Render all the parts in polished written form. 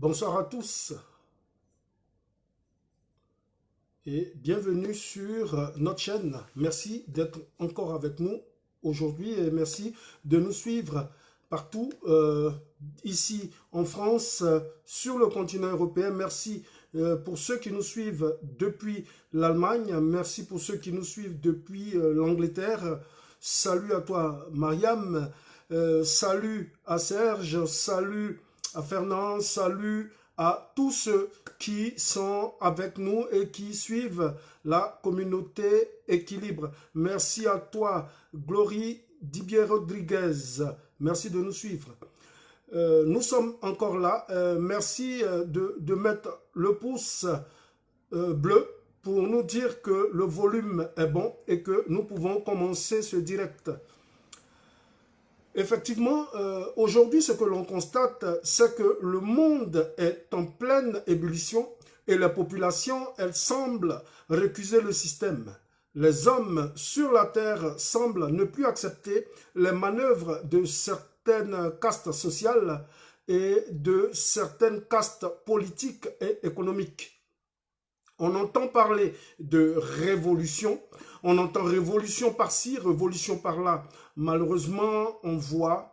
Bonsoir à tous et bienvenue sur notre chaîne. Merci d'être encore avec nous aujourd'hui et merci de nous suivre partout ici en France, sur le continent européen. Merci pour ceux qui nous suivent depuis l'Allemagne. Merci pour ceux qui nous suivent depuis l'Angleterre. Salut à toi Mariam, salut à Serge, salut à Fernand, salut à tous ceux qui sont avec nous et qui suivent la communauté Équilibre. Merci à toi, Glory Dibier Rodriguez. Merci de nous suivre. Nous sommes encore là. Merci de mettre le pouce bleu pour nous dire que le volume est bon et que nous pouvons commencer ce direct. Effectivement, aujourd'hui, ce que l'on constate, c'est que le monde est en pleine ébullition et la population, elle semble récuser le système. Les hommes sur la terre semblent ne plus accepter les manœuvres de certaines castes sociales et de certaines castes politiques et économiques. On entend parler de révolution, on entend révolution par-ci, révolution par-là. Malheureusement, on voit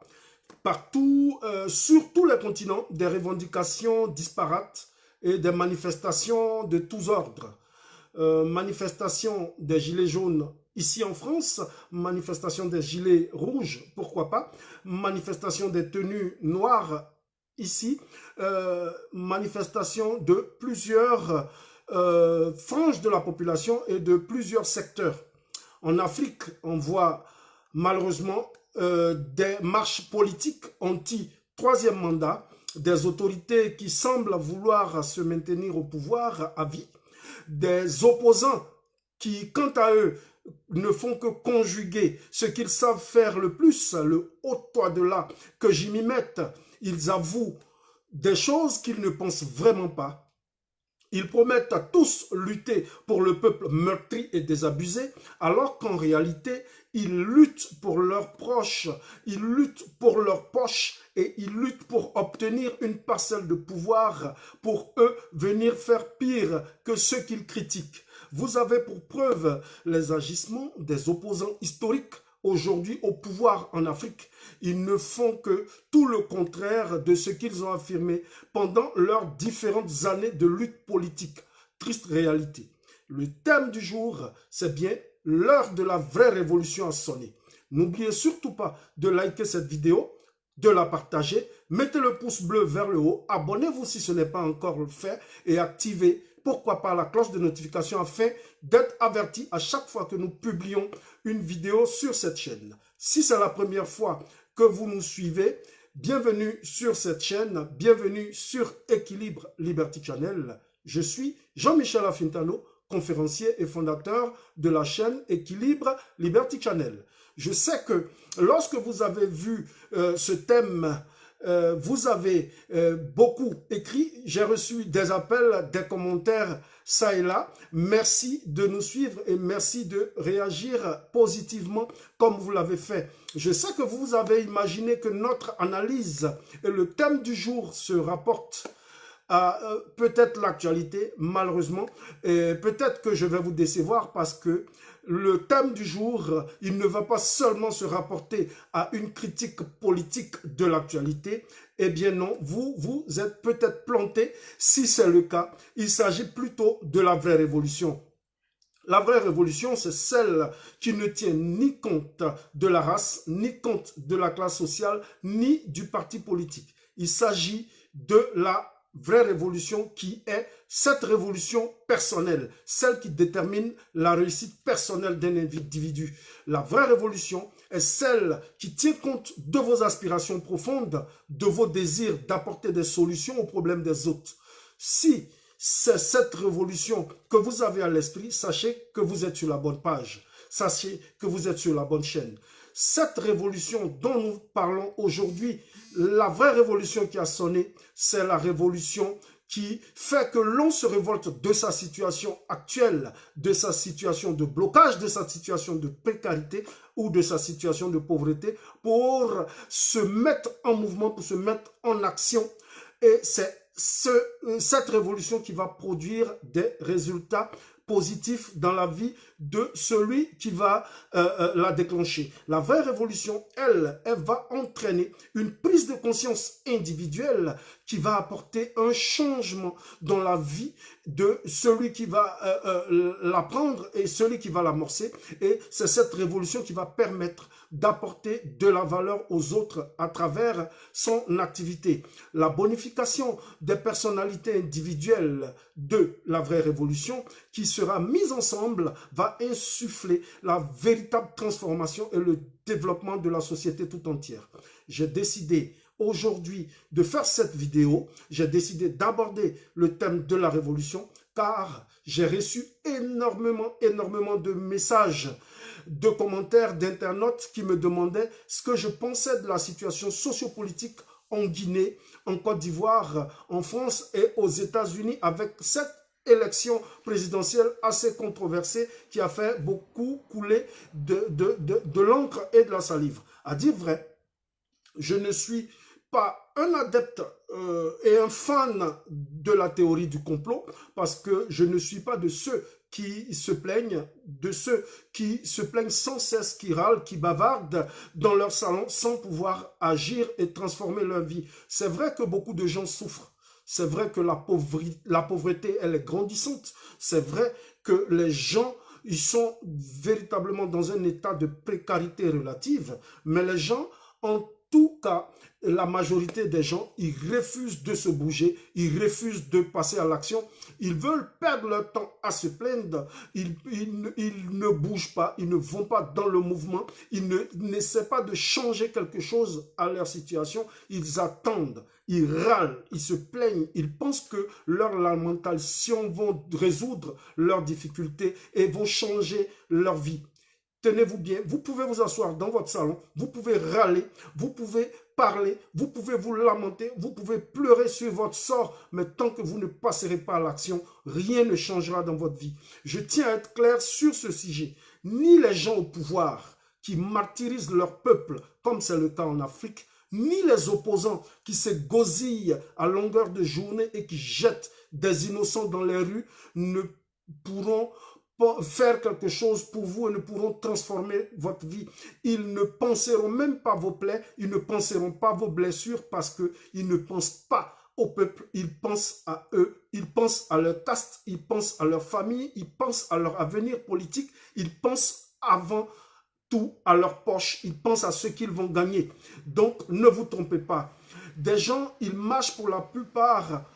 partout, sur tous les continents, des revendications disparates et des manifestations de tous ordres. Manifestation des gilets jaunes ici en France, manifestation des gilets rouges, pourquoi pas, manifestation des tenues noires ici, manifestation de plusieurs franges de la population et de plusieurs secteurs. En Afrique, on voit malheureusement des marches politiques anti-troisième mandat, des autorités qui semblent vouloir se maintenir au pouvoir à vie, des opposants qui, quant à eux, ne font que conjuguer ce qu'ils savent faire le plus, le haut toit de là, que j'y m'y mette. Ils avouent des choses qu'ils ne pensent vraiment pas. Ils promettent à tous lutter pour le peuple meurtri et désabusé, alors qu'en réalité, ils luttent pour leurs proches, ils luttent pour leurs poches et ils luttent pour obtenir une parcelle de pouvoir, pour eux venir faire pire que ceux qu'ils critiquent. Vous avez pour preuve les agissements des opposants historiques aujourd'hui au pouvoir en Afrique. Ils ne font que tout le contraire de ce qu'ils ont affirmé pendant leurs différentes années de lutte politique. Triste réalité. Le thème du jour, c'est bien l'heure de la vraie révolution a sonné. N'oubliez surtout pas de liker cette vidéo, de la partager, mettez le pouce bleu vers le haut, abonnez-vous si ce n'est pas encore fait et activez pourquoi pas la cloche de notification afin d'être averti à chaque fois que nous publions une vidéo sur cette chaîne. Si c'est la première fois que vous nous suivez, bienvenue sur cette chaîne, bienvenue sur Équilibre Liberty Channel. Je suis Jean-Michel Afintano, conférencier et fondateur de la chaîne Équilibre Liberty Channel. Je sais que lorsque vous avez vu ce thème, vous avez beaucoup écrit, j'ai reçu des appels, des commentaires, ça et là. Merci de nous suivre et merci de réagir positivement comme vous l'avez fait. Je sais que vous avez imaginé que notre analyse et le thème du jour se rapportent à peut-être l'actualité, malheureusement, et peut-être que je vais vous décevoir parce que le thème du jour, il ne va pas seulement se rapporter à une critique politique de l'actualité. Eh bien non, vous êtes peut-être planté. Si c'est le cas, il s'agit plutôt de la vraie révolution. La vraie révolution, c'est celle qui ne tient ni compte de la race, ni compte de la classe sociale, ni du parti politique. Il s'agit de la vraie révolution qui est cette révolution personnelle, celle qui détermine la réussite personnelle d'un individu. La vraie révolution est celle qui tient compte de vos aspirations profondes, de vos désirs d'apporter des solutions aux problèmes des autres. Si c'est cette révolution que vous avez à l'esprit, sachez que vous êtes sur la bonne page. Sachez que vous êtes sur la bonne chaîne. Cette révolution dont nous parlons aujourd'hui, la vraie révolution qui a sonné, c'est la révolution qui fait que l'on se révolte de sa situation actuelle, de sa situation de blocage, de sa situation de précarité ou de sa situation de pauvreté pour se mettre en mouvement, pour se mettre en action. Et c'est cette révolution qui va produire des résultats positifs dans la vie de celui qui va la déclencher. La vraie révolution, elle va entraîner une prise de conscience individuelle qui va apporter un changement dans la vie de celui qui va la prendre et celui qui va l'amorcer. Et c'est cette révolution qui va permettre d'apporter de la valeur aux autres à travers son activité. La bonification des personnalités individuelles de la vraie révolution qui sera mise ensemble va insuffler la véritable transformation et le développement de la société tout entière. J'ai décidé aujourd'hui de faire cette vidéo, j'ai décidé d'aborder le thème de la révolution car j'ai reçu énormément de messages, de commentaires d'internautes qui me demandaient ce que je pensais de la situation sociopolitique en Guinée, en Côte d'Ivoire, en France et aux États-Unis avec cette élection présidentielle assez controversée qui a fait beaucoup couler de l'encre et de la salive. À dire vrai, je ne suis pas un adepte et un fan de la théorie du complot parce que je ne suis pas de ceux qui se plaignent, sans cesse, qui râlent, qui bavardent dans leur salon sans pouvoir agir et transformer leur vie. C'est vrai que beaucoup de gens souffrent. C'est vrai que la pauvreté, elle est grandissante. C'est vrai que les gens, ils sont véritablement dans un état de précarité relative. Mais les gens, en tout cas, la majorité des gens, ils refusent de se bouger, ils refusent de passer à l'action, ils veulent perdre leur temps à se plaindre, ils ne bougent pas, ils ne vont pas dans le mouvement, ils n'essaient pas de changer quelque chose à leur situation, ils attendent, ils râlent, ils se plaignent, ils pensent que leurs lamentations vont résoudre leurs difficultés et vont changer leur vie. Tenez-vous bien, vous pouvez vous asseoir dans votre salon, vous pouvez râler, vous pouvez parler, vous pouvez vous lamenter, vous pouvez pleurer sur votre sort, mais tant que vous ne passerez pas à l'action, rien ne changera dans votre vie. Je tiens à être clair sur ce sujet. Ni les gens au pouvoir qui martyrisent leur peuple, comme c'est le cas en Afrique, ni les opposants qui se gosillent à longueur de journée et qui jettent des innocents dans les rues ne pourront faire quelque chose pour vous et ne pourront transformer votre vie. Ils ne penseront même pas vos plaies, ils ne penseront pas vos blessures parce qu'ils ne pensent pas au peuple, ils pensent à eux, ils pensent à leur caste, ils pensent à leur famille, ils pensent à leur avenir politique, ils pensent avant tout à leur poche, ils pensent à ce qu'ils vont gagner. Donc ne vous trompez pas. Des gens, ils marchent pour la plupart,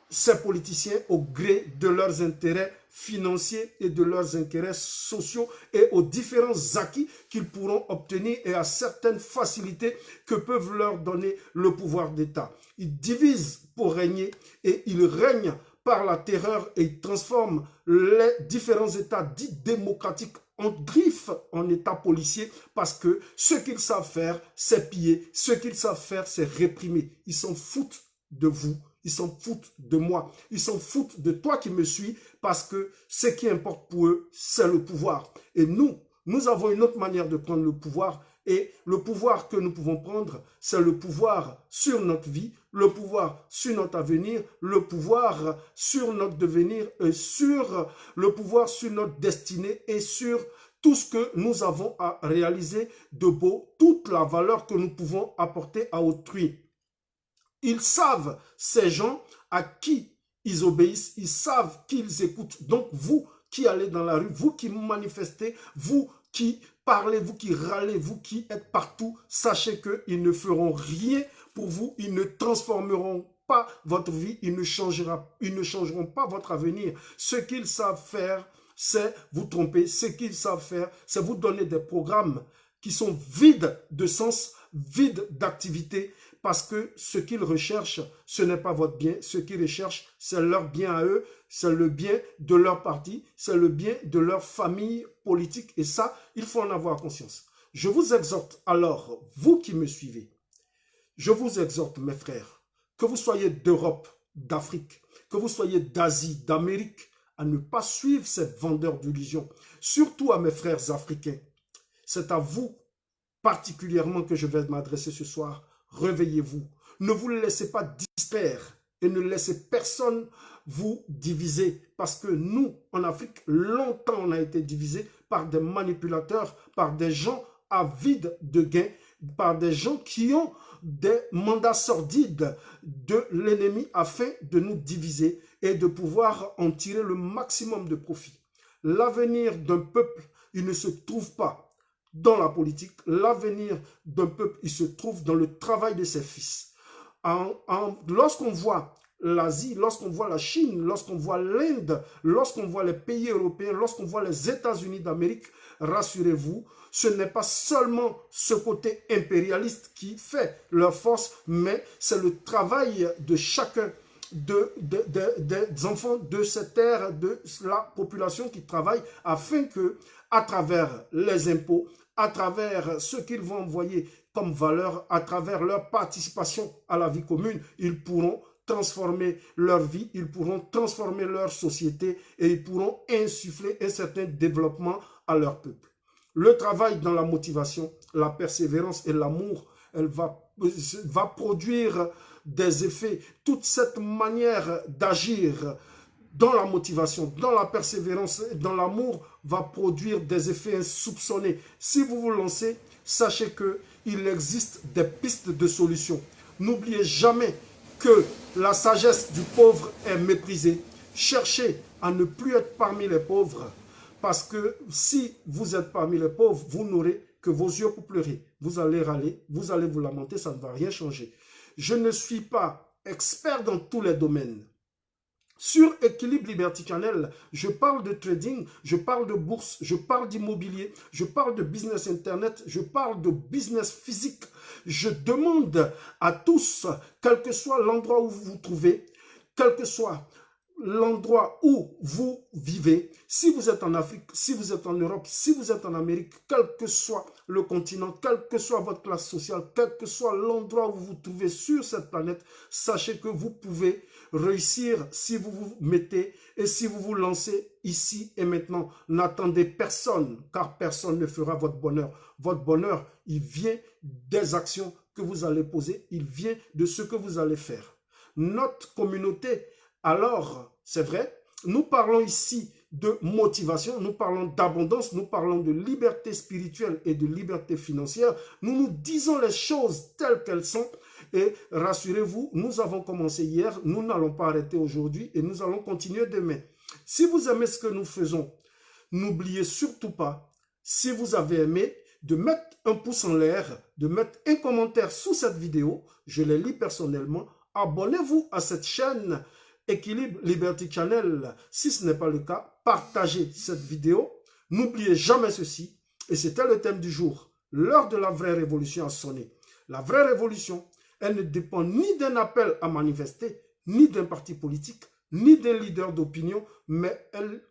ces politiciens, au gré de leurs intérêts financiers et de leurs intérêts sociaux et aux différents acquis qu'ils pourront obtenir et à certaines facilités que peuvent leur donner le pouvoir d'État. Ils divisent pour régner et ils règnent par la terreur et ils transforment les différents États dits démocratiques en griffes en État policier parce que ce qu'ils savent faire, c'est piller. Ce qu'ils savent faire, c'est réprimer. Ils s'en foutent de vous. Ils s'en foutent de moi. Ils s'en foutent de toi qui me suis parce que ce qui importe pour eux, c'est le pouvoir. Et nous avons une autre manière de prendre le pouvoir. Et le pouvoir que nous pouvons prendre, c'est le pouvoir sur notre vie, le pouvoir sur notre avenir, le pouvoir sur notre devenir, et sur le pouvoir sur notre destinée et sur tout ce que nous avons à réaliser de beau, toute la valeur que nous pouvons apporter à autrui. Ils savent, ces gens, à qui ils obéissent, ils savent qu'ils écoutent. Donc vous qui allez dans la rue, vous qui manifestez, vous qui parlez, vous qui râlez, vous qui êtes partout, sachez qu'ils ne feront rien pour vous, ils ne transformeront pas votre vie, ils ne changeront pas votre avenir. Ce qu'ils savent faire, c'est vous tromper. Ce qu'ils savent faire, c'est vous donner des programmes qui sont vides de sens, vides d'activité, parce que ce qu'ils recherchent, ce n'est pas votre bien. Ce qu'ils recherchent, c'est leur bien à eux, c'est le bien de leur parti, c'est le bien de leur famille politique. Et ça, il faut en avoir conscience. Je vous exhorte alors, vous qui me suivez, je vous exhorte, mes frères, que vous soyez d'Europe, d'Afrique, que vous soyez d'Asie, d'Amérique, à ne pas suivre ces vendeurs d'illusions. Surtout à mes frères africains. C'est à vous particulièrement que je vais m'adresser ce soir. Réveillez-vous. Ne vous laissez pas distraire et ne laissez personne vous diviser. Parce que nous, en Afrique, longtemps, on a été divisés par des manipulateurs, par des gens avides de gains, par des gens qui ont des mandats sordides de l'ennemi afin de nous diviser et de pouvoir en tirer le maximum de profit. L'avenir d'un peuple, il ne se trouve pas dans la politique. L'avenir d'un peuple, il se trouve dans le travail de ses fils. Lorsqu'on voit l'Asie, lorsqu'on voit la Chine, lorsqu'on voit l'Inde, lorsqu'on voit les pays européens, lorsqu'on voit les États-Unis d'Amérique, rassurez-vous, ce n'est pas seulement ce côté impérialiste qui fait leur force, mais c'est le travail de chacun des enfants de cette terre, de la population qui travaille afin que, à travers les impôts, à travers ce qu'ils vont envoyer comme valeur, à travers leur participation à la vie commune, ils pourront transformer leur vie, ils pourront transformer leur société et ils pourront insuffler un certain développement à leur peuple. Le travail dans la motivation, la persévérance et l'amour, elle va produire des effets. Toute cette manière d'agir dans la motivation, dans la persévérance, dans l'amour, va produire des effets insoupçonnés. Si vous vous lancez, sachez qu'il existe des pistes de solutions. N'oubliez jamais que la sagesse du pauvre est méprisée. Cherchez à ne plus être parmi les pauvres, parce que si vous êtes parmi les pauvres, vous n'aurez que vos yeux pour pleurer. Vous allez râler, vous allez vous lamenter, ça ne va rien changer. Je ne suis pas expert dans tous les domaines. Sur Équilibre Liberty Channel, je parle de trading, je parle de bourse, je parle d'immobilier, je parle de business internet, je parle de business physique. Je demande à tous, quel que soit l'endroit où vous vous trouvez, quel que soit l'endroit où vous vivez, si vous êtes en Afrique, si vous êtes en Europe, si vous êtes en Amérique, quel que soit le continent, quelle que soit votre classe sociale, quel que soit l'endroit où vous vous trouvez sur cette planète, sachez que vous pouvez réussir si vous vous mettez et si vous vous lancez ici et maintenant. N'attendez personne, car personne ne fera votre bonheur. Votre bonheur, il vient des actions que vous allez poser, il vient de ce que vous allez faire. Notre communauté, alors, c'est vrai, nous parlons ici de motivation, nous parlons d'abondance, nous parlons de liberté spirituelle et de liberté financière. Nous nous disons les choses telles qu'elles sont et rassurez-vous, nous avons commencé hier, nous n'allons pas arrêter aujourd'hui et nous allons continuer demain. Si vous aimez ce que nous faisons, n'oubliez surtout pas, si vous avez aimé, de mettre un pouce en l'air, de mettre un commentaire sous cette vidéo, je les lis personnellement. Abonnez-vous à cette chaîne Équilibre Liberty Channel. Si ce n'est pas le cas, partagez cette vidéo. N'oubliez jamais ceci, et c'était le thème du jour. L'heure de la vraie révolution a sonné. La vraie révolution, elle ne dépend ni d'un appel à manifester, ni d'un parti politique, ni d'un leader d'opinion, mais elle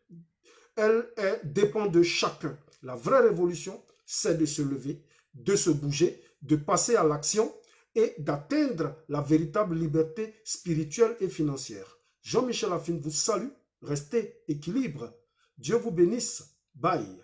dépend de chacun. La vraie révolution, c'est de se lever, de se bouger, de passer à l'action et d'atteindre la véritable liberté spirituelle et financière. Jean-Michel Affine vous salue, restez équilibre. Dieu vous bénisse. Bye.